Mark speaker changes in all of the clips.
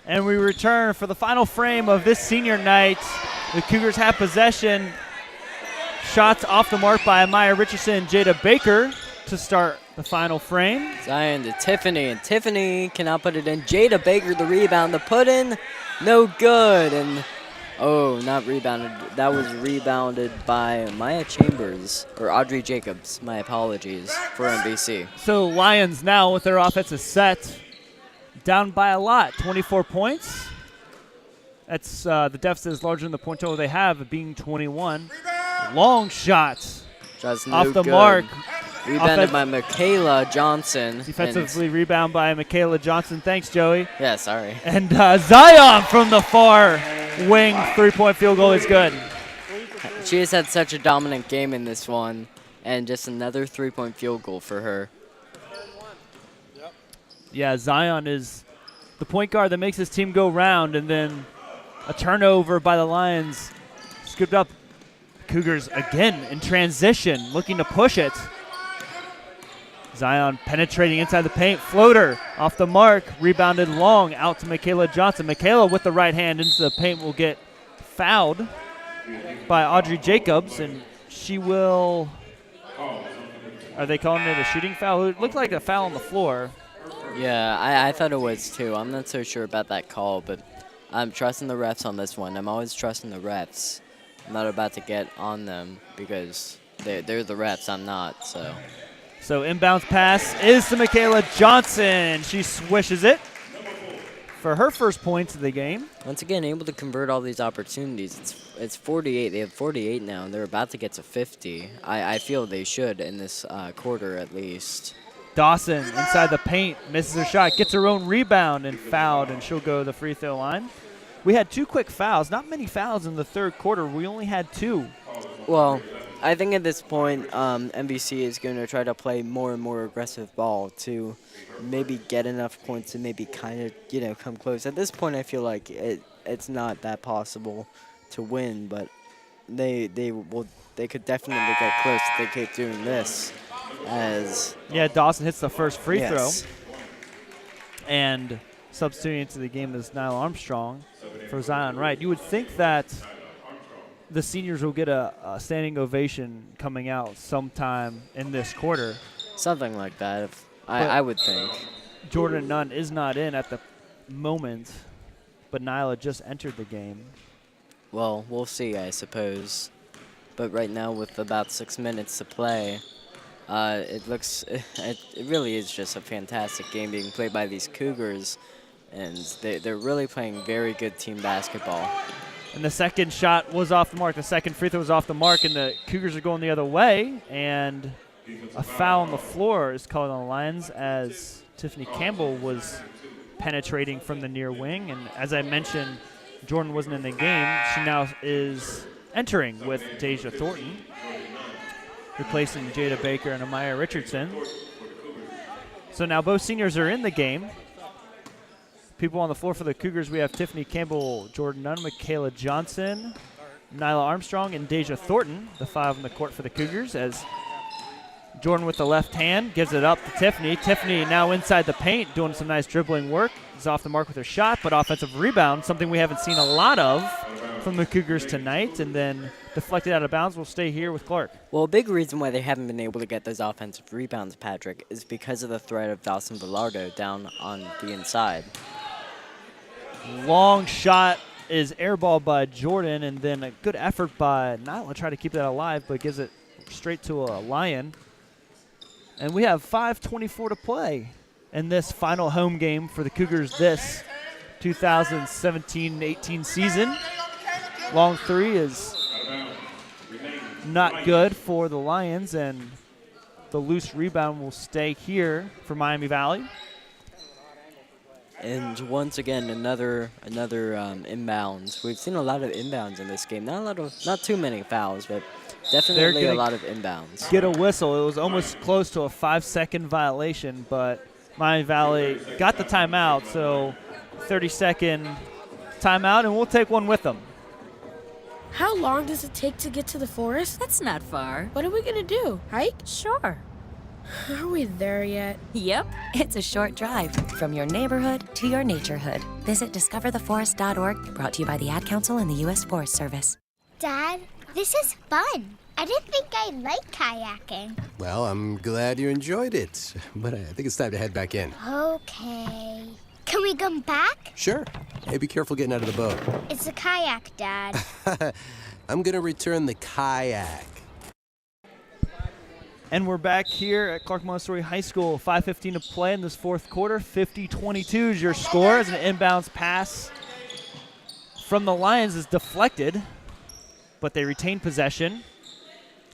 Speaker 1: And we return for the final frame of this senior night. The Cougars have possession. Shots off the mark by Amaya Richardson and Jada Baker to start the final frame.
Speaker 2: Zion to Tiffany, and Tiffany cannot put it in. Jada Baker, the rebound, the put in, no good. And not rebounded. That was rebounded by Maya Chambers, or Audrey Jacobs. My apologies for MVC.
Speaker 1: So Lions now with their offensive set down by a lot, 24 points. That's the deficit is larger than the point total they have, being 21. Long shots
Speaker 2: Just
Speaker 1: off
Speaker 2: no
Speaker 1: the
Speaker 2: good.
Speaker 1: mark.
Speaker 2: Rebounded by Michaela Johnson.
Speaker 1: Defensively rebound by Michaela Johnson. Thanks, Joey.
Speaker 2: Yeah, sorry.
Speaker 1: And Zion from the far wing, three-point field goal is good.
Speaker 2: She has had such a dominant game in this one, and just another three-point field goal for her.
Speaker 1: Yeah, Zion is the point guard that makes his team go round, and then a turnover by the Lions. Scooped up. Cougars again in transition, looking to push it. Zion penetrating inside the paint. Floater off the mark. Rebounded long out to Michaela Johnson. Michaela with the right hand into the paint will get fouled by Audrey Jacobs, and she will. Are they calling it a shooting foul? It looked like a foul on the floor.
Speaker 2: Yeah, I thought it was too. I'm not so sure about that call, but I'm trusting the refs on this one. I'm always trusting the refs. I'm not about to get on them because they're the refs. I'm not, so.
Speaker 1: So inbounds pass is to Michaela Johnson. She swishes it for her first points of the game.
Speaker 2: Once again, able to convert all these opportunities. It's 48. They have 48 now, and they're about to get to 50. I feel they should in this quarter at least.
Speaker 1: Dawson inside the paint, misses her shot, gets her own rebound and fouled, and she'll go to the free throw line. We had two quick fouls. Not many fouls in the third quarter. We only had two.
Speaker 2: Well, I think at this point, MVC is going to try to play more and more aggressive ball to maybe get enough points to maybe kind of, come close. At this point, I feel like it's not that possible to win, but they could definitely get close if they keep doing this.
Speaker 1: Dawson hits the first free
Speaker 2: yes.
Speaker 1: throw. And substituting into the game is Nyla Armstrong for Zion Wright. You would think that the seniors will get a standing ovation coming out sometime in this quarter.
Speaker 2: Something like that, I would think.
Speaker 1: Jordan Nunn is not in at the moment, but Nyla just entered the game.
Speaker 2: Well, we'll see, I suppose. But right now, with about 6 minutes to play, it really is just a fantastic game being played by these Cougars, and they're really playing very good team basketball.
Speaker 1: And the second shot was off the mark. The second free throw was off the mark, and the Cougars are going the other way. And a foul on the floor is called on the Lions as Tiffany Campbell was penetrating from the near wing. And as I mentioned, Jordan wasn't in the game. She now is entering with Deja Thornton, replacing Jada Baker and Amaya Richardson. So now both seniors are in the game. People on the floor for the Cougars, we have Tiffany Campbell, Jordan Nunn, Michaela Johnson, Nyla Armstrong, and Deja Thornton, the five on the court for the Cougars, as Jordan with the left hand gives it up to Tiffany. Tiffany now inside the paint doing some nice dribbling work. Is off the mark with her shot, but offensive rebound, something we haven't seen a lot of from the Cougars tonight, and then deflected out of bounds. We'll stay here with Clark.
Speaker 2: Well, a big reason why they haven't been able to get those offensive rebounds, Patrick, is because of the threat of Dawson Velardo down on the inside.
Speaker 1: Long shot is airballed by Jordan, and then a good effort by Nyla try to keep that alive, but gives it straight to a Lion. And we have 5:24 to play in this final home game for the Cougars this 2017-18 season. Long three is not good for the Lions, and the loose rebound will stay here for Miami Valley.
Speaker 2: And once again, another inbounds. We've seen a lot of inbounds in this game. Not too many fouls, but definitely a lot of inbounds.
Speaker 1: Get a whistle. It was almost close to a 5-second violation, but Miami Valley got the timeout, so 30-second timeout, and we'll take one with them.
Speaker 3: How long does it take to get to the forest?
Speaker 4: That's not far.
Speaker 3: What are we going to do? Hike?
Speaker 4: Sure.
Speaker 3: Are we there yet?
Speaker 4: Yep, it's a short drive from your neighborhood to your naturehood. Visit discovertheforest.org, brought to you by the Ad Council and the U.S. Forest Service.
Speaker 5: Dad, this is fun. I didn't think I'd like kayaking.
Speaker 6: Well, I'm glad you enjoyed it, but I think it's time to head back in.
Speaker 5: Okay. Can we come back?
Speaker 6: Sure. Hey, be careful getting out of the boat.
Speaker 5: It's a kayak, Dad.
Speaker 6: I'm gonna return the kayak.
Speaker 1: And we're back here at Clark Montessori High School. 5:15 to play in this fourth quarter. 50-22 is your score as an inbounds pass from the Lions is deflected, but they retain possession.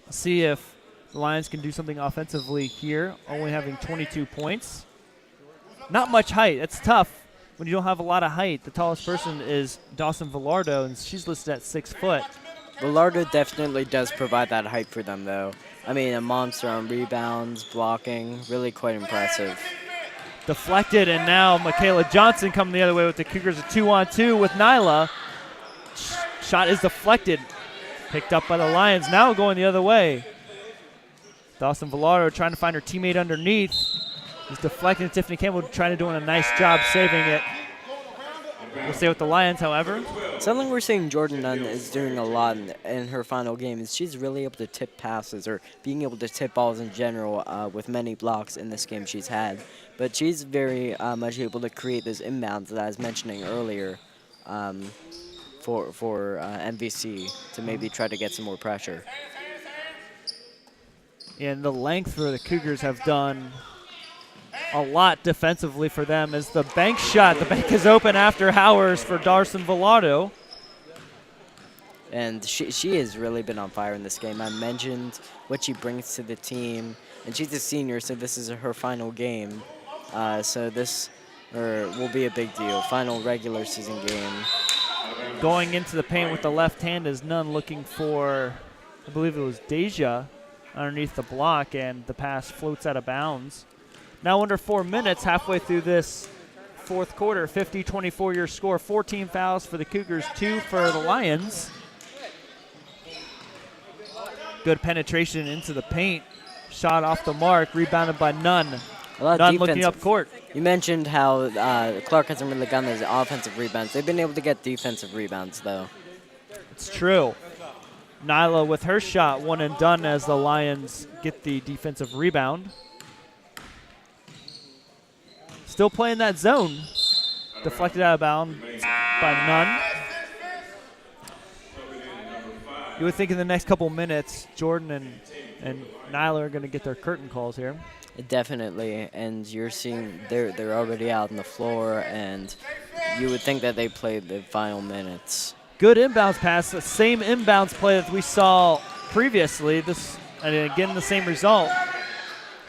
Speaker 1: See if the Lions can do something offensively here, only having 22 points. Not much height. It's tough when you don't have a lot of height. The tallest person is Dawson Villardo, and she's listed at 6 foot.
Speaker 2: Villardo definitely does provide that height for them, though. I mean, a monster on rebounds, blocking, really quite impressive.
Speaker 1: Deflected, and now Michaela Johnson coming the other way with the Cougars, a 2-on-2 with Nyla. Shot is deflected. Picked up by the Lions, now going the other way. Dawson Villardo trying to find her teammate underneath. He's deflecting. Tiffany Campbell trying to do a nice job saving it. We'll stay with the Lions, however.
Speaker 2: Something we're seeing Jordan Nunn is doing a lot in her final game is she's really able to tip passes or being able to tip balls in general with many blocks in this game she's had. But she's very much able to create those inbounds that I was mentioning earlier for MVC to maybe try to get some more pressure.
Speaker 1: And the length for the Cougars have done a lot defensively for them as the bank shot. The bank is open after Howers for Dawson Villardo.
Speaker 2: And she has really been on fire in this game. I mentioned what she brings to the team. And she's a senior, so this is her final game. So this will be a big deal. Final regular season game.
Speaker 1: Going into the paint with the left hand is Nunn looking for, I believe it was Deja, underneath the block, and the pass floats out of bounds. Now under 4 minutes, halfway through this fourth quarter, 50-24 your score. 14 fouls for the Cougars, 2 for the Lions. Good penetration into the paint. Shot off the mark, rebounded by Nunn. Nunn looking up court.
Speaker 2: You mentioned how Clark hasn't really gotten those offensive rebounds. They've been able to get defensive rebounds, though.
Speaker 1: It's true. Nyla with her shot, one and done as the Lions get the defensive rebound. Still playing that zone. Deflected out of bounds by Nunn. You would think in the next couple minutes, Jordan and Nyla are going to get their curtain calls here.
Speaker 2: Definitely, and you're seeing they're already out on the floor, and you would think that they played the final minutes.
Speaker 1: Good inbounds pass, the same inbounds play that we saw previously. This, and again, the same result.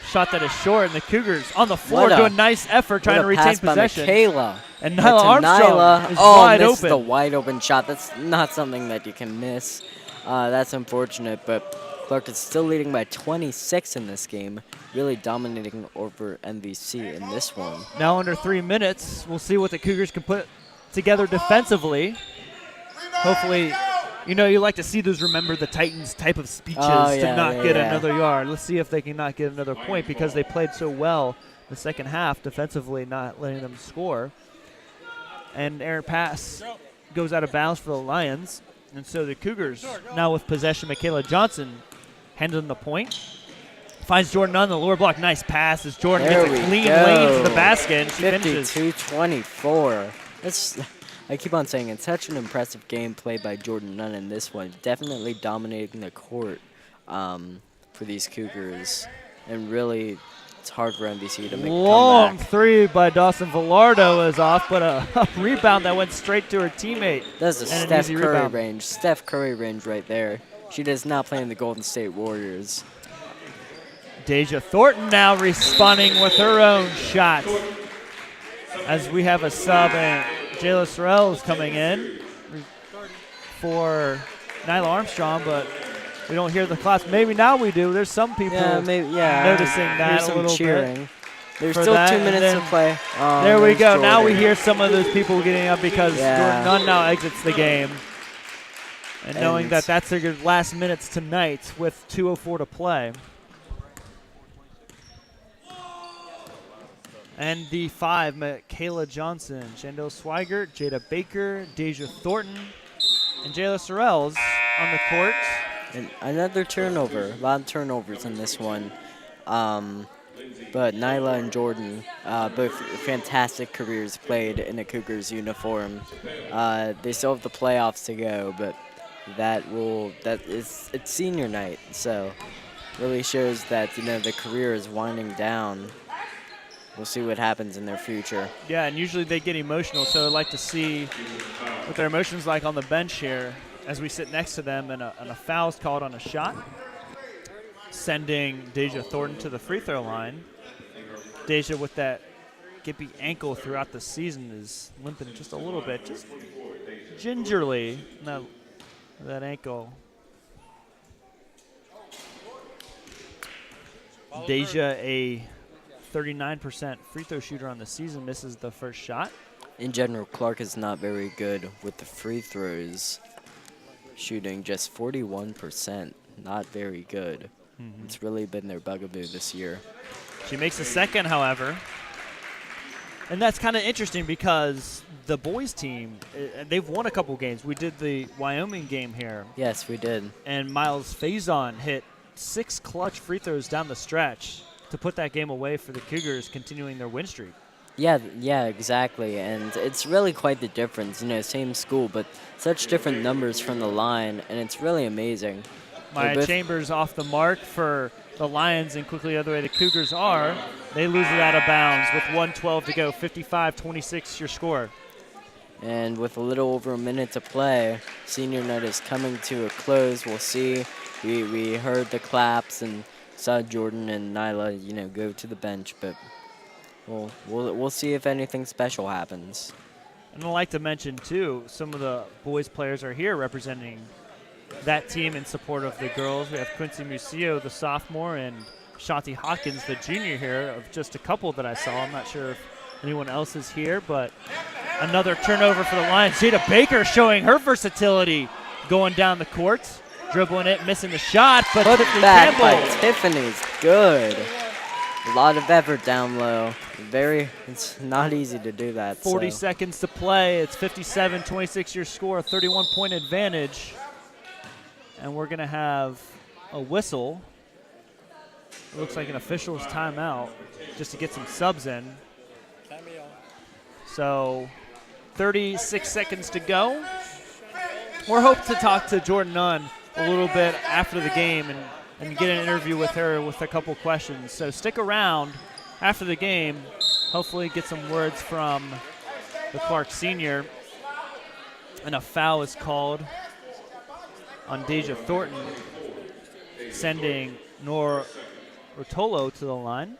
Speaker 1: Shot that is short, and the Cougars on the floor doing a nice effort trying to retain possession.
Speaker 2: Michaela.
Speaker 1: And Nyla Armstrong is wide
Speaker 2: missed
Speaker 1: open.
Speaker 2: the wide open shot. That's not something that you can miss. That's unfortunate, but Clark is still leading by 26 in this game, really dominating over MVC in this one.
Speaker 1: Now under 3 minutes, we'll see what the Cougars can put together defensively. Hopefully, you know, you like to see those remember the Titans type of speeches to not get another yard. Let's see if they can not get another point because they played so well the second half defensively, not letting them score. And errant pass goes out of bounds for the Lions. And so the Cougars now with possession. Michaela Johnson handling the point. Finds Jordan on the lower block. Nice pass as Jordan gets a clean lane to the basket. And she finishes.
Speaker 2: 52-24. I keep on saying it's such an impressive game played by Jordan Nunn in this one. Definitely dominating the court for these Cougars. And really, it's hard for MVC to make a
Speaker 1: long
Speaker 2: comeback.
Speaker 1: three by Dawson Villardo is off, but a rebound that went straight to her teammate.
Speaker 2: That's a Steph Curry range. Steph Curry range right there. She does not play in the Golden State Warriors.
Speaker 1: Deja Thornton now responding with her own shot. As we have a sub, and Jayla Sorrell is coming in for Nyla Armstrong, but we don't hear the claps. Maybe now we do. There's some people noticing that a little
Speaker 2: cheering.
Speaker 1: bit.
Speaker 2: There's still 2 minutes to play. Oh,
Speaker 1: there we go.
Speaker 2: Jordan.
Speaker 1: Now we hear some of those people getting up because Jordan Nunn now exits the game. And knowing that that's their last minutes tonight with 2:04 to play. And the 5, Michaela Johnson, Chandel Swigert, Jada Baker, Deja Thornton, and Jayla Sorrells on the court.
Speaker 2: And another turnover. A lot of turnovers in this one. But Nyla and Jordan, both fantastic careers played in a Cougars uniform. They still have the playoffs to go, but it's senior night, so really shows that the career is winding down. We'll see what happens in their future.
Speaker 1: Yeah, and usually they get emotional, so I'd like to see what their emotions like on the bench here as we sit next to them, and a foul's called on a shot, sending Deja Thornton to the free throw line. Deja, with that gippy ankle throughout the season, is limping just a little bit, just gingerly, that ankle. Deja, a 39% free throw shooter on the season, misses the first shot.
Speaker 2: In general, Clark is not very good with the free throws, shooting just 41%. Not very good. It's really been their bugaboo this year.
Speaker 1: She makes the second, however. And that's kind of interesting because the boys team, they've won a couple games. We did the Wyoming game here.
Speaker 2: Yes, we did.
Speaker 1: And Miles Faison hit 6 clutch free throws down the stretch to put that game away for the Cougars, continuing their win streak.
Speaker 2: Yeah, exactly. And it's really quite the difference. Same school, but such different numbers from the line, and it's really amazing.
Speaker 1: Maya Chambers off the mark for the Lions, and quickly the other way the Cougars are. They lose it out of bounds with 1:12 to go. 55-26 your score.
Speaker 2: And with a little over a minute to play, senior night is coming to a close. We'll see. We heard the claps and saw Jordan and Nyla, go to the bench, but we'll see if anything special happens.
Speaker 1: And I'd like to mention too, some of the boys players are here representing that team in support of the girls. We have Quincy Musillo, the sophomore, and Shanti Hawkins, the junior here, of just a couple that I saw. I'm not sure if anyone else is here, but another turnover for the Lions. Jada Baker showing her versatility going down the court, dribbling it, missing the shot, but
Speaker 2: Put it back
Speaker 1: Campbell.
Speaker 2: by Tiffany's good. A lot of effort down low. It's not easy to do that.
Speaker 1: 40 seconds to play. It's 57-26 your score, 31-point advantage. And we're going to have a whistle. It looks like an official's timeout just to get some subs in. So 36 seconds to go. We're hoping to talk to Jordan Nunn a little bit after the game and get an interview with her with a couple questions. So stick around after the game. Hopefully get some words from the Clark senior. And a foul is called on Deja Thornton, sending Nor Rotolo to the line.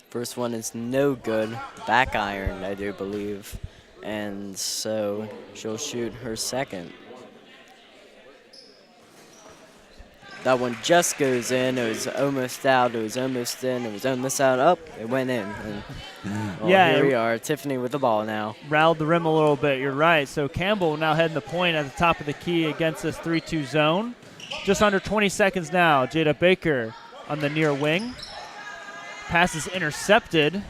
Speaker 2: First one is no good. Back iron, I do believe. And so she'll shoot her second. That one just goes in. It was almost out. It was almost in. It was almost out. Up. It went in. And, here we are. Tiffany with the ball now.
Speaker 1: Rattled the rim a little bit. You're right. So Campbell now heading the point at the top of the key against this 3-2 zone. Just under 20 seconds now. Jada Baker on the near wing. Pass is intercepted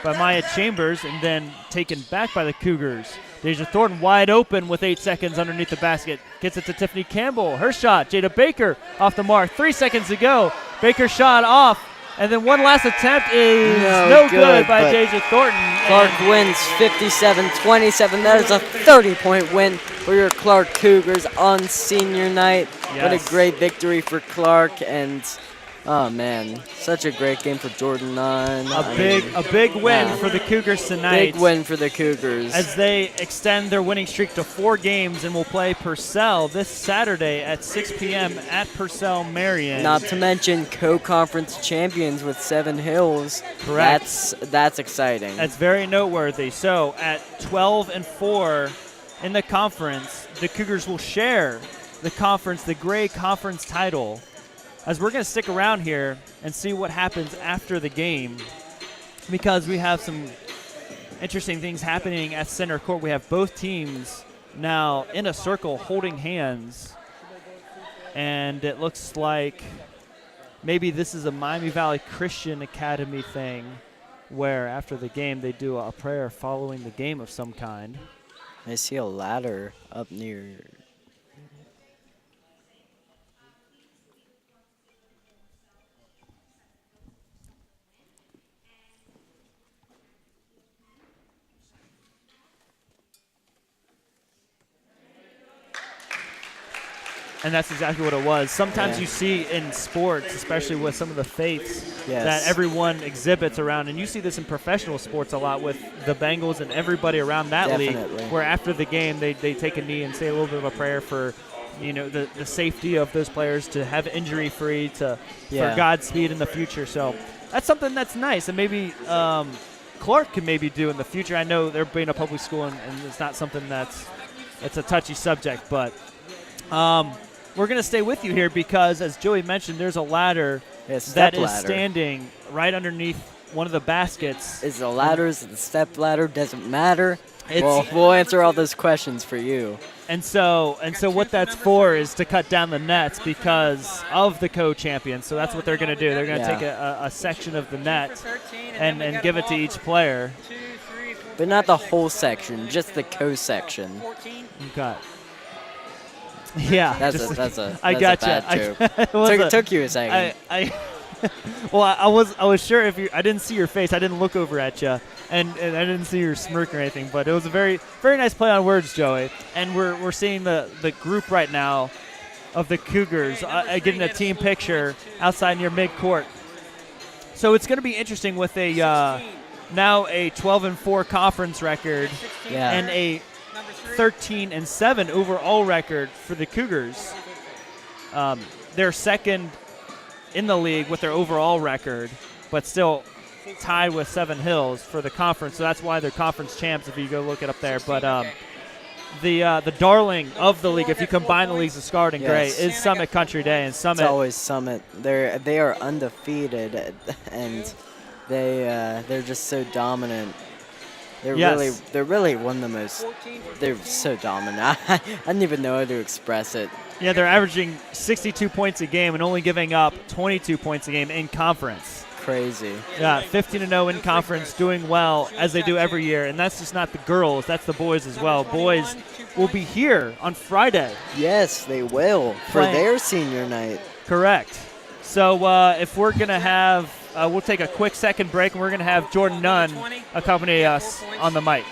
Speaker 1: by Maya Chambers and then taken back by the Cougars. Deja Thornton wide open with 8 seconds underneath the basket. Gets it to Tiffany Campbell. Her shot. Jada Baker off the mark. 3 seconds to go. Baker shot off. And then one last attempt is no good by Deja Thornton.
Speaker 2: Clark wins 57-27. That is a 30-point win for your Clark Cougars on senior night.
Speaker 1: Yes.
Speaker 2: What a great victory for Clark. And oh man, such a great game for Jordan Nunn.
Speaker 1: A big win for the Cougars tonight.
Speaker 2: Big win for the Cougars.
Speaker 1: As they extend their winning streak to 4 games and will play Purcell this Saturday at 6 p.m. at Purcell Marion.
Speaker 2: Not to mention co-conference champions with Seven Hills.
Speaker 1: Correct.
Speaker 2: That's exciting.
Speaker 1: That's very noteworthy. So at 12-4 in the conference, the Cougars will share the Gray Conference title. As we're going to stick around here and see what happens after the game, because we have some interesting things happening at center court. We have both teams now in a circle holding hands, and it looks like maybe this is a Miami Valley Christian Academy thing where after the game they do a prayer following the game of some kind.
Speaker 2: I see a ladder up near.
Speaker 1: And that's exactly what it was. Sometimes
Speaker 2: Yeah.
Speaker 1: you see in sports, especially with some of the faiths,
Speaker 2: Yes.
Speaker 1: that everyone exhibits around. And you see this in professional sports a lot with the Bengals and everybody around that
Speaker 2: Definitely.
Speaker 1: league, where after the game they take a knee and say a little bit of a prayer for, the safety of those players to have injury-free, for Godspeed in the future. So that's something that's nice. And maybe Clark can maybe do in the future. I know they're being a public school, and it's not something it's a touchy subject, but we're going to stay with you here because, as Joey mentioned, there's a ladder that is standing right underneath one of the baskets.
Speaker 2: Is it a ladder? Is it a step ladder? Doesn't matter. We'll answer all those questions for you.
Speaker 1: And so what that's for is to cut down the nets because of the co-champions. So that's what they're going to do. They're going to take a section of the net and give it to each player.
Speaker 2: But not the whole section, just the co-section.
Speaker 1: Okay. Yeah,
Speaker 2: That's a
Speaker 1: gotcha.
Speaker 2: bad joke. Took you a second.
Speaker 1: Well, I was sure if I didn't see your face, I didn't look over at you, and I didn't see your smirk or anything. But it was a very very nice play on words, Joey. And we're seeing the group right now of the Cougars getting a team picture outside near midcourt. So it's going to be interesting with a now a 12-4 conference record and a 13-7 overall record for the Cougars. They're second in the league with their overall record, but still tied with Seven Hills for the conference. So that's why they're conference champs if you go look it up there. But the darling of the league, if you combine the leagues of Scarlet and Gray, is Summit Country Day. And Summit,
Speaker 2: it's always Summit. They are undefeated, and they're just so dominant. They're really one of the most. They're so dominant. I didn't even know how to express it.
Speaker 1: Yeah, they're averaging 62 points a game and only giving up 22 points a game in conference.
Speaker 2: Crazy.
Speaker 1: Yeah, 15-0 in conference, doing well as they do every year. And that's just not the girls, that's the boys as well. Boys will be here on Friday.
Speaker 2: Yes, they will for their senior night.
Speaker 1: Correct. So if we're going to have, we'll take a quick second break, and we're going to have Jordan Nunn accompany us on the mic.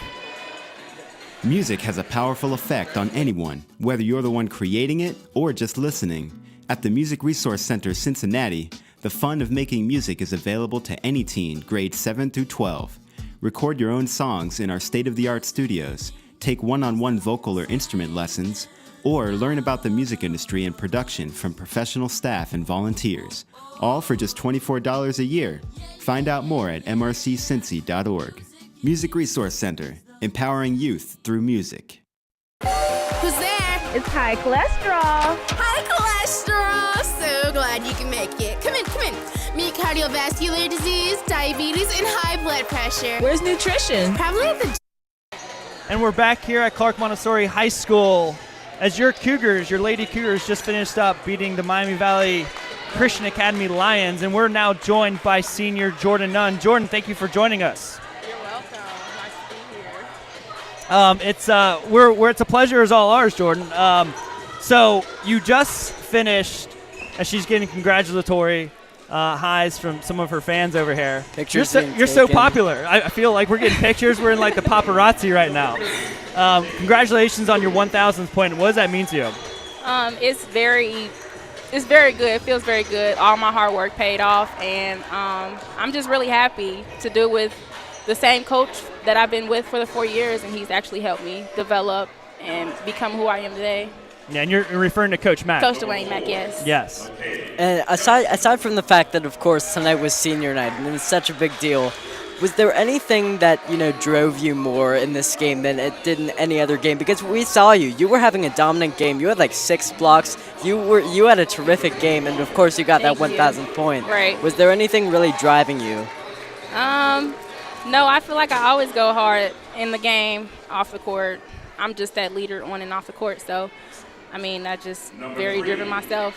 Speaker 7: Music has a powerful effect on anyone, whether you're the one creating it or just listening. At the Music Resource Center Cincinnati, the fun of making music is available to any teen grades 7 through 12. Record your own songs in our state-of-the-art studios, take one-on-one vocal or instrument lessons, or learn about the music industry and production from professional staff and volunteers, all for just $24 a year. Find out more at mrccincy.org. Music Resource Center, empowering youth through music.
Speaker 3: Who's there?
Speaker 8: It's high cholesterol.
Speaker 3: High cholesterol. So glad you can make it. Come in, come in. Meet cardiovascular disease, diabetes, and high blood pressure.
Speaker 8: Where's nutrition?
Speaker 3: Probably at the.
Speaker 1: And we're back here at Clark Montessori High School as your Cougars, your Lady Cougars, just finished up beating the Miami Valley Christian Academy Lions, and we're now joined by senior Jordan Nunn. Jordan, thank you for joining us.
Speaker 9: You're welcome. Nice to be here.
Speaker 1: It's a pleasure as all ours, Jordan. So you just finished, as she's getting congratulatory highs from some of her fans over here.
Speaker 2: Pictures
Speaker 1: You're so popular. I feel like we're getting pictures. We're in like the paparazzi right now. Congratulations on your 1,000th point. What does that mean to you?
Speaker 9: It's very good. It feels very good. All my hard work paid off, and I'm just really happy to do it with the same coach that I've been with for the 4 years, and he's actually helped me develop and become who I am today.
Speaker 1: Yeah, and you're referring to Coach Mack.
Speaker 9: Coach Dwayne Mack, yes.
Speaker 1: Yes.
Speaker 2: And aside from the fact that, of course, tonight was senior night, and it's such a big deal, was there anything that, drove you more in this game than it did in any other game? Because we saw you. You were having a dominant game. You had like 6 blocks. You had a terrific game, and of course you got that 1,000th point.
Speaker 9: Right.
Speaker 2: Was there anything really driving you?
Speaker 9: No, I feel like I always go hard in the game off the court. I'm just that leader on and off the court, so I just very driven myself.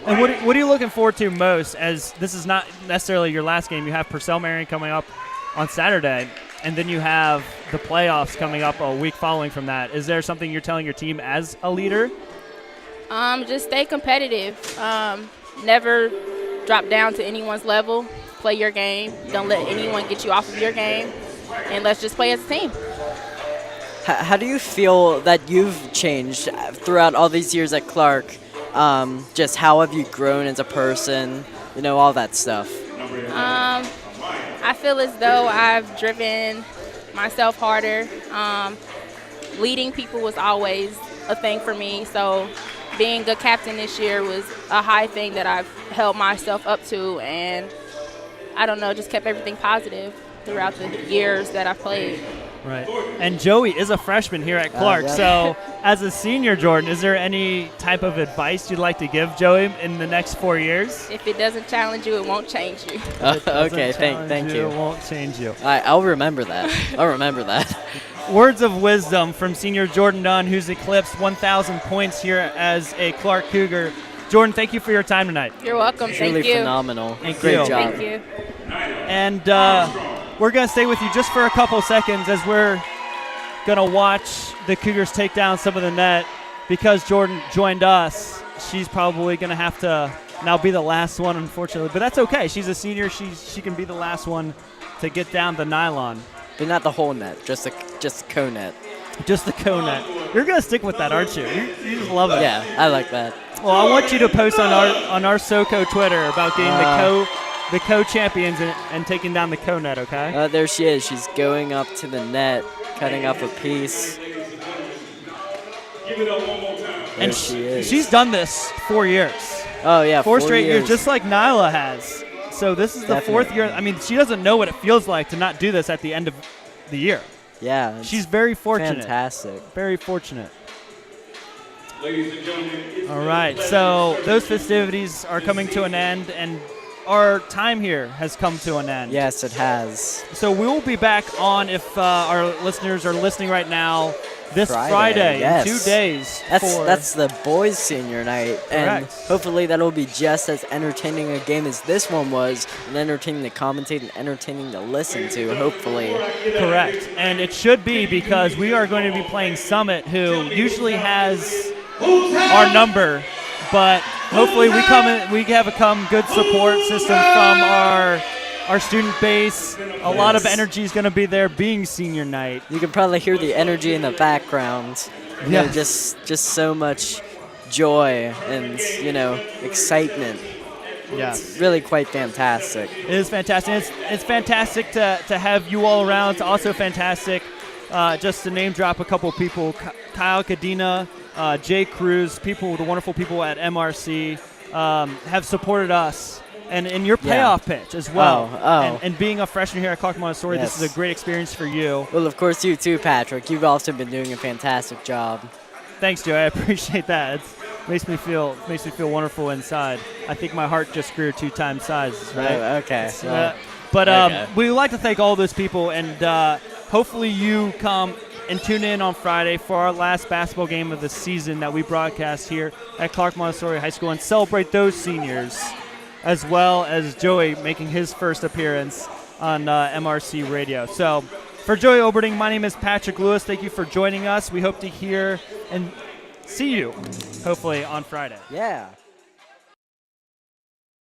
Speaker 1: And what are you looking forward to most, as this is not necessarily your last game? You have Purcell Marion coming up on Saturday, and then you have the playoffs coming up a week following from that. Is there something you're telling your team as a leader?
Speaker 9: Just stay competitive. Never drop down to anyone's level. Play your game. Don't let anyone get you off of your game. And let's just play as a team.
Speaker 2: How do you feel that you've changed throughout all these years at Clark? Just how have you grown as a person? All that stuff.
Speaker 9: I feel as though I've driven myself harder. Leading people was always a thing for me. So being a captain this year was a high thing that I've held myself up to. And I don't know, just kept everything positive throughout the years that I've played.
Speaker 1: Right. And Joey is a freshman here at Clark.
Speaker 2: Yeah.
Speaker 1: So as a senior, Jordan, is there any type of advice you'd like to give Joey in the next 4 years?
Speaker 9: If it doesn't challenge you, it won't change you.
Speaker 2: Okay, thank you.
Speaker 1: It won't change you.
Speaker 2: I'll remember that. I'll remember that.
Speaker 1: Words of wisdom from senior Jordan Dunn, who's eclipsed 1,000 points here as a Clark Cougar. Jordan, thank you for your time tonight.
Speaker 9: You're welcome.
Speaker 2: Truly
Speaker 9: Thank you.
Speaker 2: phenomenal.
Speaker 1: Thank
Speaker 2: Great
Speaker 1: you.
Speaker 2: job.
Speaker 9: Thank you.
Speaker 1: And we're going to stay with you just for a couple seconds as we're going to watch the Cougars take down some of the net. Because Jordan joined us, she's probably going to have to now be the last one, unfortunately. But that's okay. She's a senior. She can be the last one to get down the nylon.
Speaker 2: But not the whole net, just the co-net.
Speaker 1: Just the co-net. You're going to stick with that, aren't you? You just love it.
Speaker 2: Yeah, I like that.
Speaker 1: Well, I want you to post on our SoCo Twitter about getting the co-champions and taking down the co-net, okay?
Speaker 2: There she is. She's going up to the net, cutting up a piece.
Speaker 1: And
Speaker 2: she is.
Speaker 1: She's done this 4 years.
Speaker 2: Oh, yeah,
Speaker 1: 4 straight years, just like Nyla has. So this is the fourth year. I mean, she doesn't know what it feels like to not do this at the end of the year.
Speaker 2: Yeah.
Speaker 1: She's very fortunate.
Speaker 2: Fantastic.
Speaker 1: Very fortunate. All right, so those festivities are coming to an end, and our time here has come to an end.
Speaker 2: Yes, it has.
Speaker 1: So we will be back on, if our listeners are listening right now, this Friday
Speaker 2: yes.
Speaker 1: in 2 days.
Speaker 2: That's the boys' senior night.
Speaker 1: Correct.
Speaker 2: And hopefully that'll be just as entertaining a game as this one was, and entertaining to commentate and entertaining to listen to, hopefully.
Speaker 1: Correct. And it should be, because we are going to be playing Summit, who usually has our number, but hopefully we have a good support system from our student base. A lot of energy is going to be there, being senior night.
Speaker 2: You can probably hear the energy in the background.
Speaker 1: Yeah,
Speaker 2: just so much joy and excitement.
Speaker 1: Yeah,
Speaker 2: it's really quite fantastic.
Speaker 1: It is fantastic. It's fantastic to have you all around. It's also fantastic, just to name drop a couple people: Kyle Cadena, Jay Cruz, the wonderful people at MRC have supported us, and in your payoff pitch as well. And being a freshman here at Clark Montessori,
Speaker 2: yes.
Speaker 1: This is a great experience for you.
Speaker 2: Well, of course, you too, Patrick. You've also been doing a fantastic job.
Speaker 1: Thanks, Joe. I appreciate that. It makes me feel wonderful inside. I think my heart just grew 2 times size. Right?
Speaker 2: Oh, okay.
Speaker 1: We would like to thank all those people, and hopefully you come and tune in on Friday for our last basketball game of the season that we broadcast here at Clark Montessori High School, and celebrate those seniors, as well as Joey making his first appearance on MRC Radio. So for Joey Olberding, my name is Patrick Lewis. Thank you for joining us. We hope to hear and see you, hopefully, on Friday.
Speaker 2: Yeah.